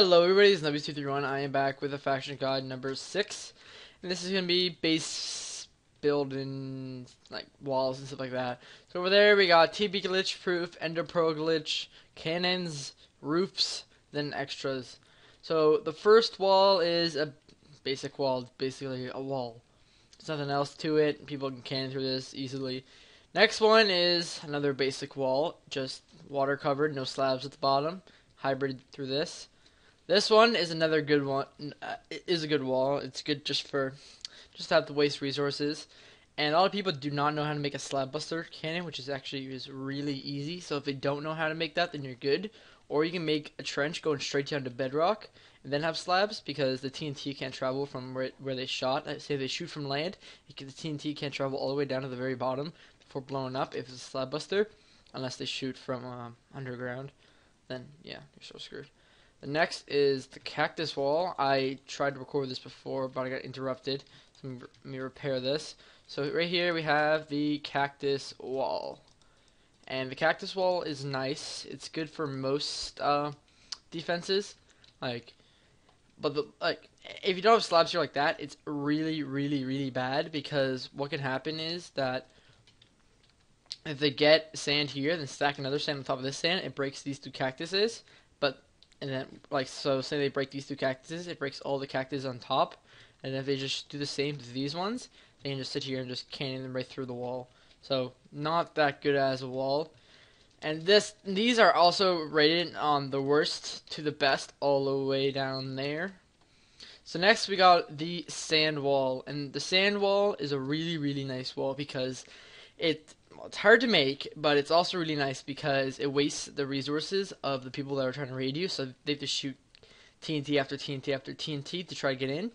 Hello everybody, it's Nubby231. I am back with a faction guide number 6. And this is going to be base building like walls and stuff like that. So over there we got TB glitch, proof, ender pro glitch, cannons, roofs, then extras. So the first wall is a basic wall, it's basically a wall. There's nothing else to it, people can cannon through this easily. Next one is another basic wall, just water covered, no slabs at the bottom, hybrid through this. This one is another good one. It is a good wall. It's good just to have to waste resources. And a lot of people do not know how to make a slab buster cannon, which is really easy. So if they don't know how to make that, then you're good. Or you can make a trench going straight down to bedrock and then have slabs, because the TNT can't travel from where they shot. Say they shoot from land, the TNT can't travel all the way down to the very bottom before blowing up if it's a slab buster, unless they shoot from underground. Then yeah, you're so screwed. The next is the cactus wall. I tried to record this before, but I got interrupted. So let me repair this. So right here we have the cactus wall. And the cactus wall is nice. It's good for most defenses. But if you don't have slabs here like that, it's really bad, because what can happen is that if they get sand here, then stack another sand on top of this sand, it breaks these two cactuses. And then, so say they break these two cactuses, it breaks all the cactus on top. And if they just do the same to these ones, they can just sit here and just cannon them right through the wall. So, not that good as a wall. And these are also rated on the worst to the best, all the way down there. So next we got the sand wall. And the sand wall is a really nice wall, because it's hard to make, but it's also really nice because it wastes the resources of the people that are trying to raid you, so they have to shoot TNT after TNT after TNT to try to get in.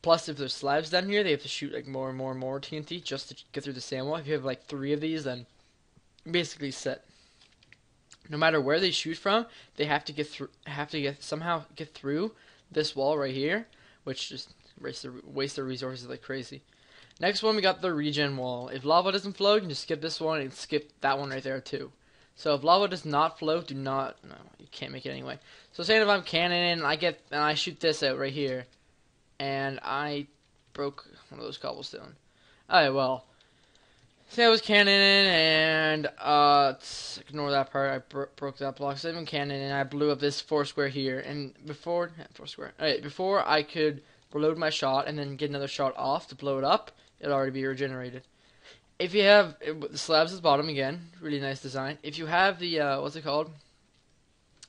Plus, if there's slabs down here, they have to shoot like more and more TNT just to get through the sand wall. If you have like 3 of these, then you're basically set. No matter where they shoot from, they have to somehow get through this wall right here, which just waste their resources like crazy. Next one, we got the regen wall. If lava doesn't flow, you can just skip this one and skip that one right there too. So if lava does not flow, no, you can't make it anyway. So saying if I'm cannoning, and I shoot this out right here, and I broke one of those cobblestone. Alright, well, say I was cannoning, and ignore that part. I broke that block. So I'm cannoning, and I blew up this 4 square here, and before I could reload my shot and then get another shot off to blow it up, it'll already be regenerated. If you have the slabs at the bottom, again, really nice design. If you have the what's it called?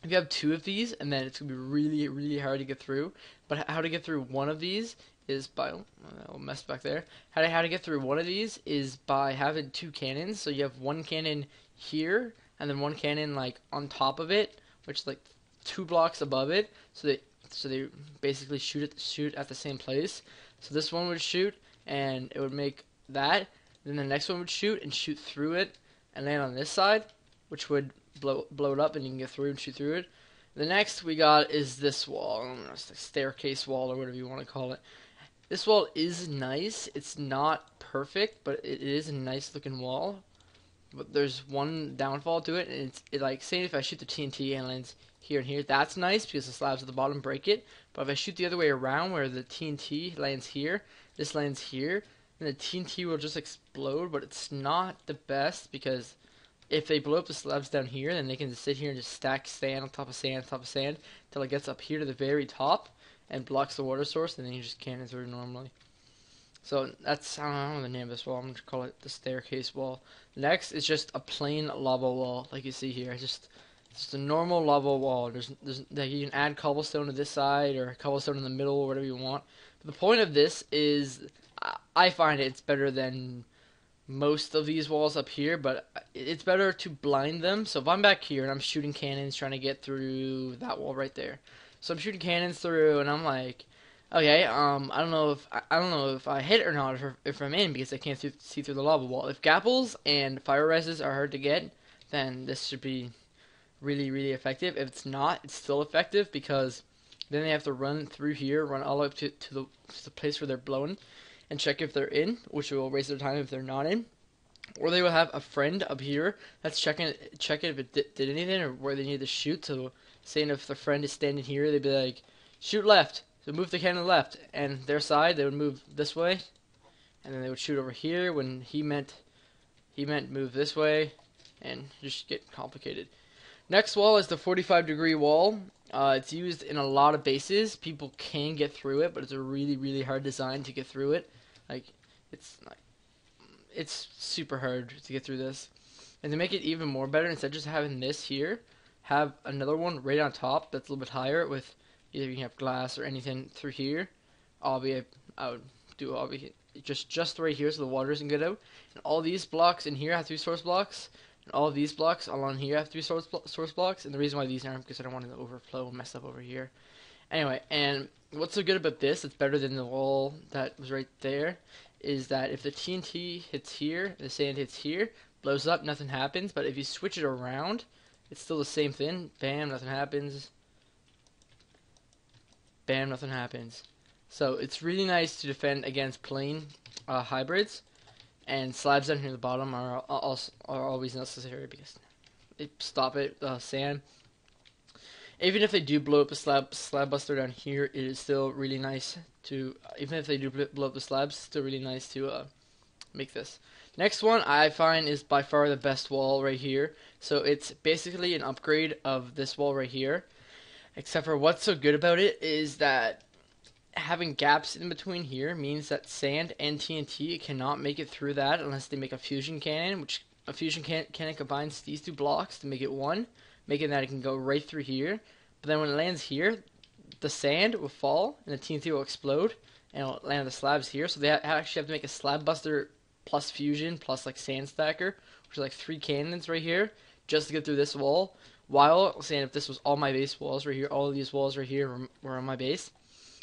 If you have 2 of these, and then it's gonna be really hard to get through. But how to get through one of these is by mess back there. How to get through one of these is by having 2 cannons. So you have 1 cannon here, and then 1 cannon like on top of it, which is like 2 blocks above it. So they basically shoot at the same place. So this one would shoot, and it would make that. Then the next one would shoot and shoot through it, and land on this side, which would blow it up, and you can get through and shoot through it. The next we got is this wall, it's a staircase wall or whatever you want to call it. This wall is nice. It's not perfect, but it is a nice looking wall. But there's one downfall to it, and it's like, say if I shoot the TNT and it lands here and here, that's nice because the slabs at the bottom break it. But if I shoot the other way around, where the TNT lands here, this lands here, then the TNT will just explode. But it's not the best, because if they blow up the slabs down here, then they can just sit here and just stack sand on top of sand on top of sand until it gets up here to the very top and blocks the water source, and then you just cannon through normally. So that's, I don't know the name of this wall. I'm going to call it the staircase wall. Next is just a plain lava wall, like you see here. It's just a normal lava wall. There's like, you can add cobblestone to this side or cobblestone in the middle or whatever you want. But the point of this is, I find it's better than most of these walls up here, but it's better to blind them. So if I'm back here and I'm shooting cannons trying to get through that wall right there, so I'm shooting cannons through, and I'm like, okay, I don't know if I hit or not, if I'm in, because I can't see through the lava wall. If gapples and fire reses are hard to get, then this should be really effective. If it's not, it's still effective, because then they have to run through here, run all the way up to the place where they're blowing, and check if they're in, which will waste their time if they're not in. Or they will have a friend up here that's checking if it did anything, or where they need to shoot to saying if the friend is standing here, they'd be like, shoot left. So move the cannon left, and their side they would move this way, and then they would shoot over here when he meant move this way, and just get complicated. Next wall is the 45-degree wall. It's used in a lot of bases. People can get through it, but it's a really hard design to get through it. It's super hard to get through this. And to make it even more better, instead of just having this here, have another one right on top that's a little bit higher with either you can have glass or anything through here. I would do just right here so the water doesn't get out. And all these blocks in here have to be source blocks. And all of these blocks along here have to be source blocks. And the reason why these aren't because I don't want it to overflow and mess up over here. Anyway, and what's so good about this, it's better than the wall that was right there, is that if the TNT hits here, the sand hits here, blows up, nothing happens. But if you switch it around, it's still the same thing. Bam, nothing happens. Bam, nothing happens. So it's really nice to defend against plain hybrids. And slabs down here at the bottom are always necessary because they stop it, sand. Even if they do blow up a slab buster down here, it is still really nice to, even if they do blow up the slabs, it's still really nice to make this. Next one I find is by far the best wall right here. So it's basically an upgrade of this wall right here. Except for what's so good about it is that having gaps in between here means that sand and TNT cannot make it through that unless they make a fusion cannon, which a fusion cannon combines these two blocks to make it one, making that it can go right through here. But then when it lands here, the sand will fall and the TNT will explode and it'll land on the slabs here. So they actually have to make a slab buster plus fusion plus like sand stacker, which is like 3 cannons right here just to get through this wall. While saying if this was all my base walls right here, all of these walls right here were on my base.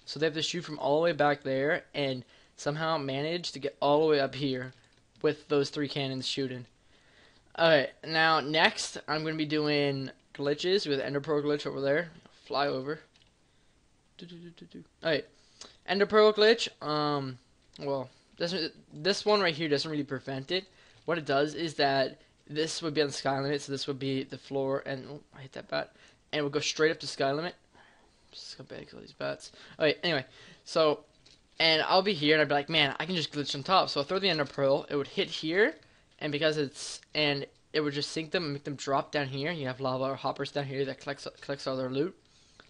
So they have to shoot from all the way back there and somehow manage to get all the way up here with those 3 cannons shooting. Alright, now next I'm going to be doing glitches with Ender Pearl glitch over there. Fly over. Alright, Ender Pearl glitch. Well, this one right here doesn't really prevent it. What it does is that this would be on the sky limit, so this would be the floor, and oh, I hit that bat, and it would go straight up to sky limit. Scumbags, all these bats. Alright, anyway, so, and I'll be here, and I'd be like, man, I can just glitch on top. So I'll throw the Ender Pearl, it would hit here, and because and it would just sink them and make them drop down here. You have lava hoppers down here that collects all their loot.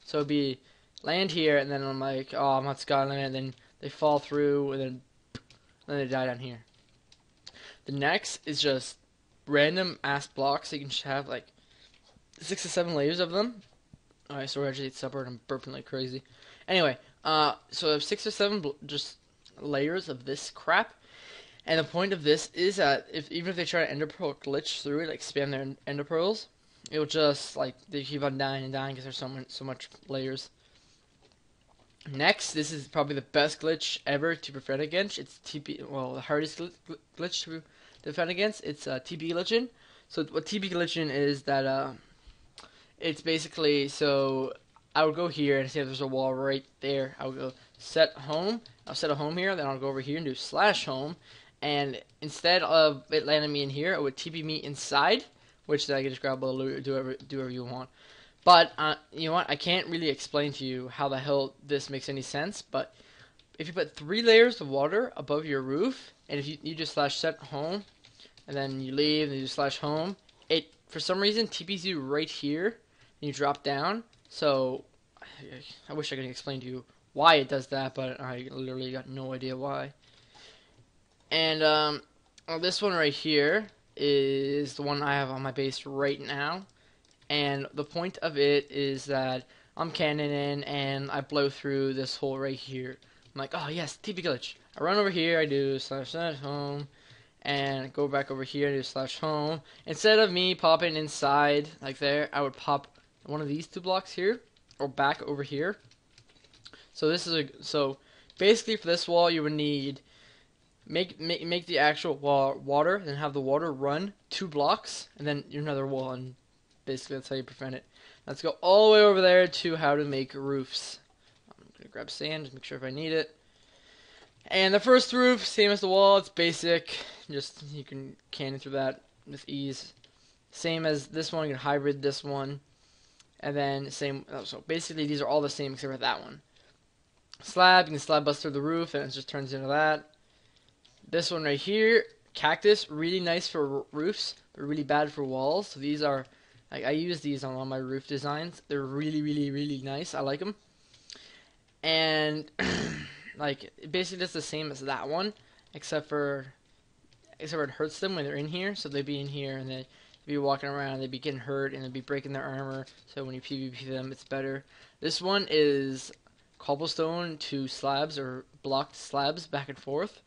So it'd be land here, and then I'm like, oh, I'm on sky limit, and then they fall through, and then they die down here. The next is just random ass blocks. So you can just have like 6 to 7 layers of them. Alright, so we're actually at supper and I'm burping like crazy. Anyway, so I have 6 or 7 just layers of this crap. And the point of this is that even if they try to Ender Pearl glitch through it, like spam their Ender Pearls, it'll just like they keep on dying and dying because there's so much layers. Next, this is probably the best glitch ever to prevent against. It's TP, well, the hardest glitch to defend against. It's TP glitching. So what TP glitching is that it's basically, so I would go here and see if there's a wall right there. I would go set home. I'll set a home here. Then I'll go over here and do slash home. And instead of it landing me in here, it would TP me inside, which then I can just grab all the loot or do whatever you want. But, you know what, I can't really explain to you how the hell this makes any sense, but if you put 3 layers of water above your roof, and if you just slash set home, and then you leave, and you slash home, it, for some reason, TPs you right here, and you drop down. So, I wish I could explain to you why it does that, but I literally got no idea why. And, this one right here is the one I have on my base right now. And the point of it is that I'm cannoning and I blow through this hole right here. I'm like, oh yes, TP glitch. I run over here, I do slash home, and go back over here and do slash home. Instead of me popping inside like there, I would pop one of these 2 blocks here, or back over here. So this is so basically for this wall you would need make the actual wall water, then have the water run 2 blocks, and then another wall, and basically that's how you prevent it. Let's go all the way over there to how to make roofs. I'm gonna grab sand, just make sure if I need it. And the first roof, same as the wall, it's basic. Just you can cannon through that with ease. Same as this one, you can hybrid this one. And then same, so basically these are all the same except for that one. Slab, you can slab bust through the roof and it just turns into that. This one right here, Cactus, really nice for roofs, but really bad for walls. So these are, I use these on all my roof designs. They're really, really, really nice. I like them. And like basically just the same as that one, except for it hurts them when they're in here. So they'd be in here and they'd be walking around, they'd be getting hurt, and they'd be breaking their armor. So when you PvP them, it's better. This one is cobblestone to slabs or blocked slabs back and forth.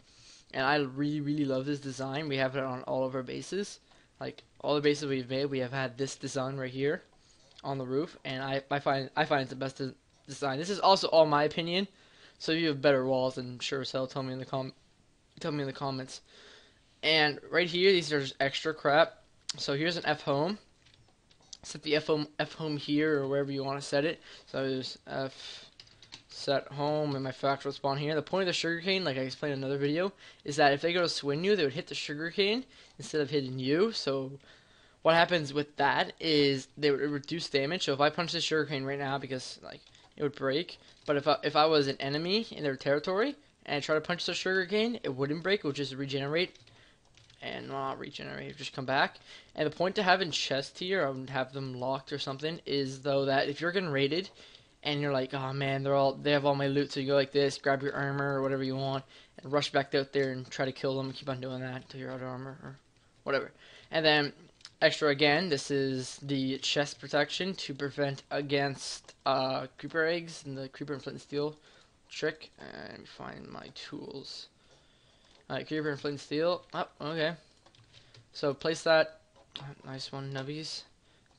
And I really, really love this design. We have it on all of our bases. Like, all the bases we've made, we have had this design right here on the roof. And I find it's the best design. This is also all my opinion. So if you have better walls, then sure as hell tell me in the comments. And right here, these are just extra crap. So here's an F home. Set the F home here or wherever you want to set it. So there's F set home and my factory spawn here. The point of the sugarcane, like I explained in another video, is that if they go to swing you, they would hit the sugarcane instead of hitting you. So what happens with that is they would reduce damage. So if I punch the sugarcane right now, because like it would break, but if I was an enemy in their territory and I try to punch the sugarcane, it wouldn't break. It would just regenerate. And not regenerate, just come back. And the point to having chests here, I would have them locked or something, is though that if you're getting raided and you're like, oh man, they have all my loot, so you go like this, grab your armor or whatever you want, and rush back out there and try to kill them. Keep on doing that until you're out of armor or whatever. And then extra again, this is the chest protection to prevent against creeper eggs and the creeper and flint and steel trick. And let me find my tools. Alright, creeper and flint and steel. Oh, okay. So place that. Nice one, nubbies.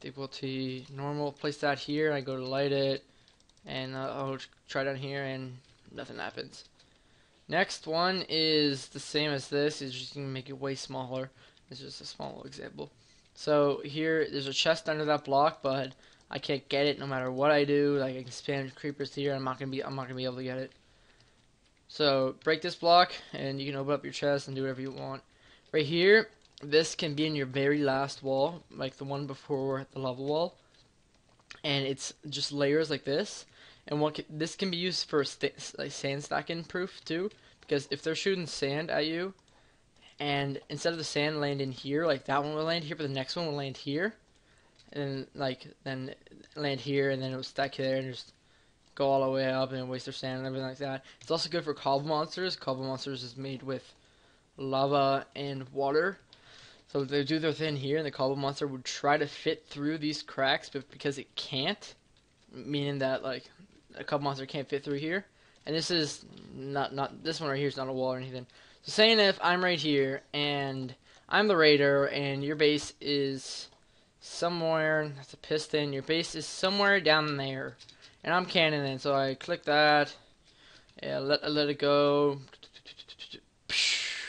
Difficulty normal. Place that here. I go to light it. And I'll try down here and nothing happens. Next one is the same as this. It's just going to make it way smaller. It's just a small example. So here, there's a chest under that block, but I can't get it no matter what I do. Like I can spam creepers here. I'm not gonna be able to get it. So break this block and you can open up your chest and do whatever you want. Right here, this can be in your very last wall, like the one before the lava wall. And it's just layers like this. And this can be used for like sand stacking proof too, because if they're shooting sand at you, and instead of the sand landing here, like that one will land here, but the next one will land here, and then land here, and then it will stack there and just go all the way up and waste their sand and everything like that. It's also good for cobble monsters. Cobble monsters is made with lava and water. So they do their thing here, and the cobble monster would try to fit through these cracks, but because it can't, meaning that like a cobble monster can't fit through here. And this is not this one right here is not a wall or anything. So saying if I'm right here and I'm the raider and your base is somewhere, that's a piston, your base is somewhere down there. And I'm cannoning, so I click that, yeah, let it go,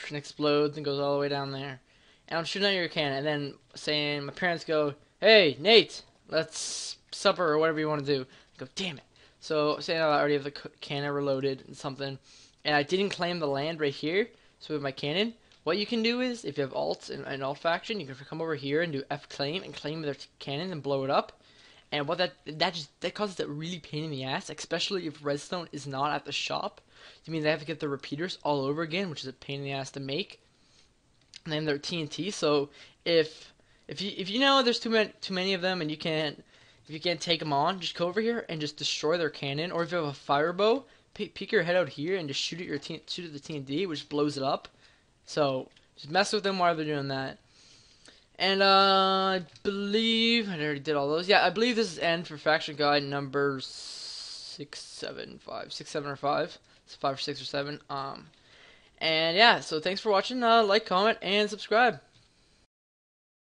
and explodes and goes all the way down there. And I'm shooting at your cannon, and then saying, my parents go, hey, Nate, let's supper or whatever you want to do. I go, damn it. So saying I already have the cannon reloaded and something, and I didn't claim the land right here, so with my cannon, what you can do is, if you have alts in an alt faction, you can come over here and do F claim and claim their cannon and blow it up. And what that causes that really pain in the ass, especially if redstone is not at the shop. You mean they have to get the repeaters all over again, which is a pain in the ass to make. And then they're TNT. So if you know there's too many of them and if you can't take them on, just go over here and just destroy their cannon. Or if you have a fire bow, peek your head out here and just shoot at the TNT, which blows it up. So just mess with them while they're doing that. And I believe I already did all those. Yeah, I believe this is end for faction guide number 6, 7 or 5. It's 5 or 6 or 7. And yeah, so thanks for watching. Like, comment, and subscribe.